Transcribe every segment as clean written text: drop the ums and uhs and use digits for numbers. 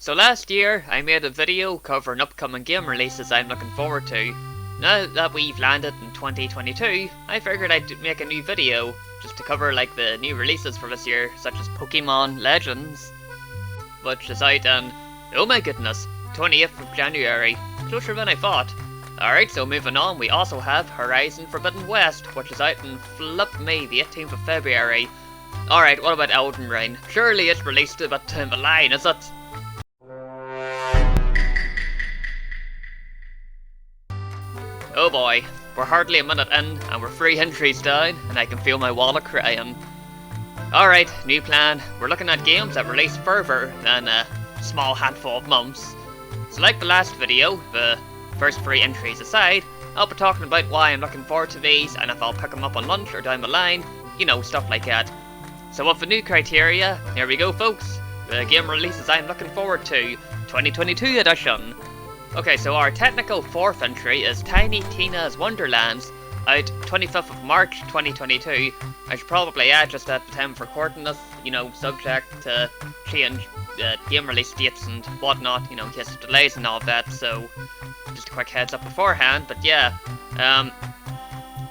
So last year, I made a video covering upcoming game releases I'm looking forward to. Now that we've landed in 2022, I figured I'd make a new video, just to cover like the new releases for this year, such as Pokemon Legends, which is out on, oh my goodness, 20th of January, closer than I thought. Alright, so moving on, we also have Horizon Forbidden West, which is out in flip me, the 18th of February. Alright, what about Elden Ring? Surely it's released a bit down the line, is it? Oh boy, we're hardly a minute in, and we're 3 entries down, and I can feel my wallet crying. Alright, new plan. We're looking at games that release further than a small handful of months. So like the last video, the first 3 entries aside, I'll be talking about why I'm looking forward to these, and if I'll pick them up on lunch or down the line, you know, stuff like that. So with the new criteria, here we go folks. The game releases I'm looking forward to, 2022 edition. Okay, so our technical 4th entry is Tiny Tina's Wonderlands, out 25th of March 2022. I should probably add just at the time of recording this, you know, subject to change game release dates and whatnot, you know, in case of delays and all that, so just a quick heads up beforehand. But yeah,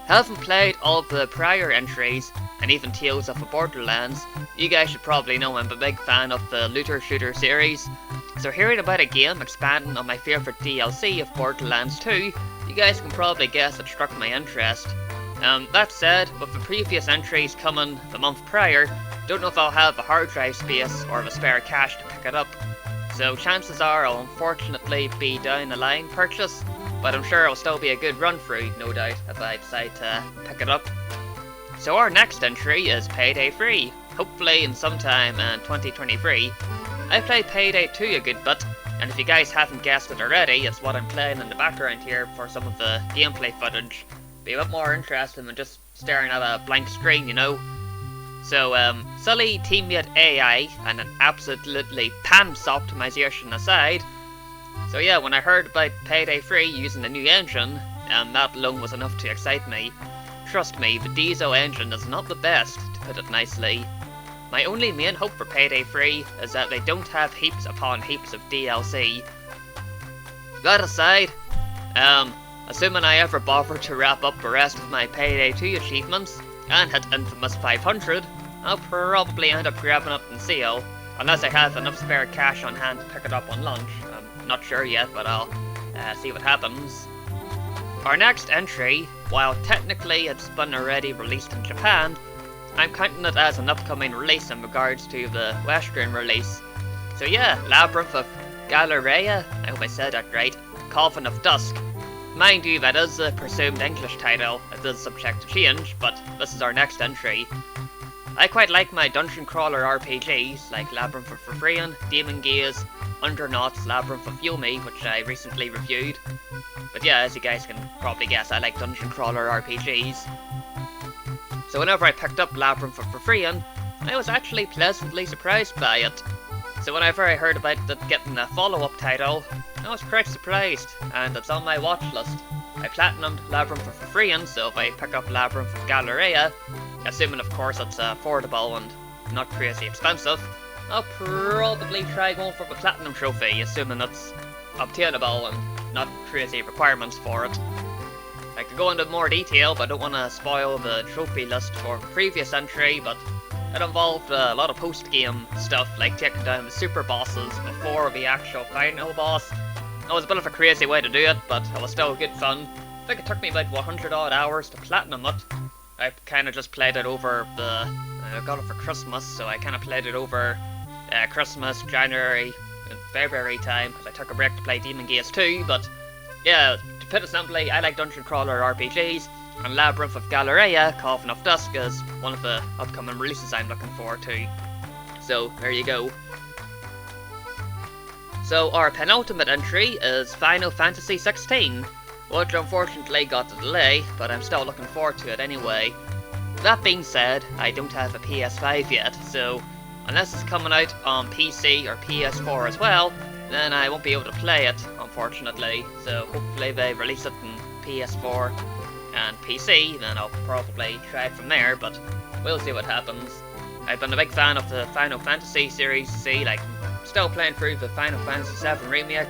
haven't played all of the prior entries, and even Tales of the Borderlands. You guys should probably know I'm a big fan of the looter shooter series, so hearing about a game expanding on my favourite DLC of Borderlands 2, you guys can probably guess it struck my interest. That said, with the previous entries coming the month prior, don't know if I'll have a hard drive space or the spare cash to pick it up, so chances are I'll unfortunately be down the line purchase, but I'm sure it'll still be a good run through, no doubt, if I decide to pick it up. So our next entry is Payday 3, hopefully in sometime in 2023. I played Payday 2 a good bit, and if you guys haven't guessed it already, it's what I'm playing in the background here for some of the gameplay footage. Be a bit more interesting than just staring at a blank screen, you know. So, silly teammate AI and an absolutely pants optimization aside. So yeah, when I heard about Payday 3 using the new engine, that alone was enough to excite me. Trust me, the Diesel engine is not the best, to put it nicely. My only main hope for Payday 3 is that they don't have heaps upon heaps of DLC. That aside, assuming I ever bother to wrap up the rest of my Payday 2 achievements and hit infamous 500, I'll probably end up grabbing it in sale, unless I have enough spare cash on hand to pick it up on lunch. I'm not sure yet, but I'll see what happens. Our next entry, while technically it's been already released in Japan, I'm counting it as an upcoming release in regards to the Western release. So yeah, Labyrinth of Galeria, I hope I said that right, Coven of Dusk. Mind you, that is a presumed English title, it is subject to change, but this is our next entry. I quite like my dungeon crawler RPGs, like Labyrinth of Refrain, Demon Gaze, Undernaut's Labyrinth of Yomi, which I recently reviewed. But yeah, as you guys can probably guess, I like dungeon crawler RPGs. So whenever I picked up Labyrinth of Refrain, I was actually pleasantly surprised by it. So whenever I heard about it getting a follow-up title, I was quite surprised, and it's on my watch list. I platinumed Labyrinth of Refrain, so if I pick up Labyrinth of Galeria, assuming of course it's affordable and not crazy expensive, I'll probably try going for the Platinum Trophy, assuming it's obtainable and not crazy requirements for it. I could go into more detail, but I don't want to spoil the trophy list for the previous entry, but it involved a lot of post-game stuff, like taking down the super bosses before the actual final boss. It was a bit of a crazy way to do it, but it was still good fun. I think it took me about 100 odd hours to platinum it. I kind of just played it over I got it for Christmas, so I kind of played it over Christmas, January, and February time, because I took a break to play Demon Gaze 2, but yeah, to put it simply, I like dungeon crawler RPGs, and Labyrinth of Galeria, Coven of Dusk is one of the upcoming releases I'm looking forward to. So, there you go. So, our penultimate entry is Final Fantasy XVI, which unfortunately got a delay, but I'm still looking forward to it anyway. That being said, I don't have a PS5 yet, so unless it's coming out on PC or PS4 as well, then I won't be able to play it, unfortunately. So hopefully they release it in PS4 and PC, then I'll probably try it from there, but we'll see what happens. I've been a big fan of the Final Fantasy series, see, like still playing through the Final Fantasy VII Remake.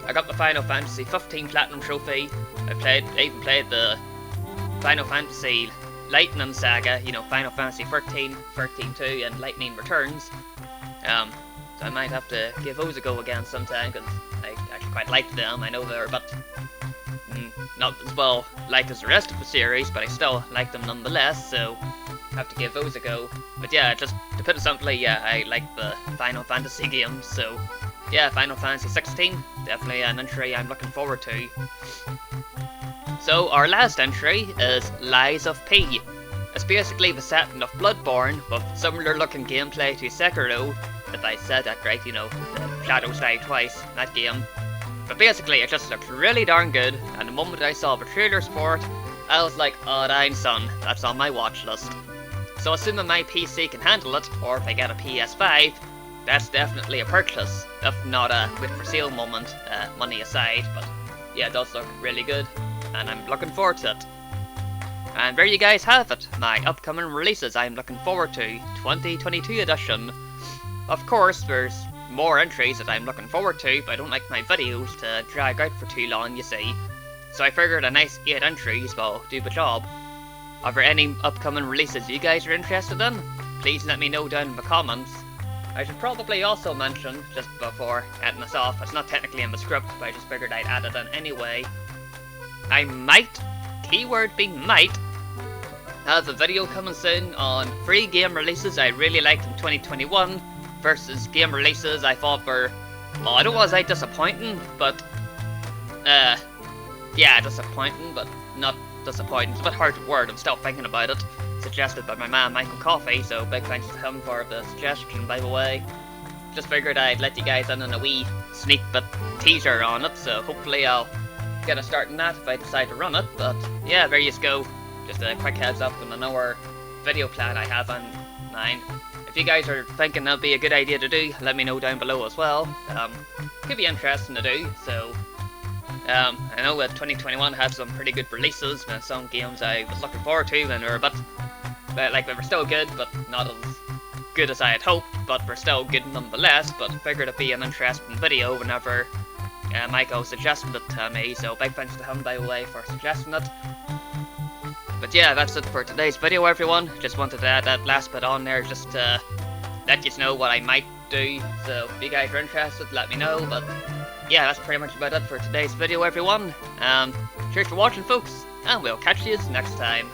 I got the Final Fantasy XV Platinum Trophy. I even played the Final Fantasy Lightning Saga, you know, Final Fantasy 13, 13-2, and Lightning Returns. So I might have to give those a go again sometime, because I actually quite liked them. I know they're a bit not as well liked as the rest of the series, but I still like them nonetheless, so have to give those a go. But yeah, just to put it simply, yeah, I like the Final Fantasy games, so yeah, Final Fantasy 16, definitely an entry I'm looking forward to. So our last entry is Lies of P. It's basically the setting of Bloodborne, with similar looking gameplay to Sekiro, if I said that right, you know, the Shadows Die Twice, that game. But basically, it just looks really darn good, and the moment I saw the trailers for it, I was like, oh dang son, that's on my watch list. So assuming my PC can handle it, or if I get a PS5, that's definitely a purchase, if not a wait for sale moment, money aside, but yeah, it does look really good, and I'm looking forward to it. And there you guys have it, my upcoming releases I'm looking forward to, 2022 edition. Of course, there's more entries that I'm looking forward to, but I don't like my videos to drag out for too long, you see. So I figured a nice 8 entries will do the job. Are there any upcoming releases you guys are interested in? Please let me know down in the comments. I should probably also mention, just before ending this off, it's not technically in the script, but I just figured I'd add it in anyway. I might, keyword being might, have a video coming soon on 3 game releases I really liked in 2021 versus game releases I thought were, well, I don't want to say disappointing, but yeah, disappointing, but not disappointing. It's a bit hard to word, I'm still thinking about it. Suggested by my man Michael Coffey, so big thanks to him for the suggestion, by the way. Just figured I'd let you guys in on a wee sneak bit teaser on it, so hopefully I'll get a start on that if I decide to run it. But yeah, there you go. Just a quick heads up on another video plan I have on mind. If you guys are thinking that'd be a good idea to do, let me know down below as well. Could be interesting to do, so I know that 2021 had some pretty good releases, and some games I was looking forward to, and were a bit, like, they were still good, but not as good as I had hoped, but were still good nonetheless. But figured it'd be an interesting video whenever Michael suggested it to me, so big thanks to him, by the way, for suggesting it. But yeah, that's it for today's video, everyone. Just wanted to add that last bit on there, just to let you know what I might do. So if you guys are interested, let me know. But yeah, that's pretty much about it for today's video, everyone. Cheers for watching, folks, and we'll catch you next time.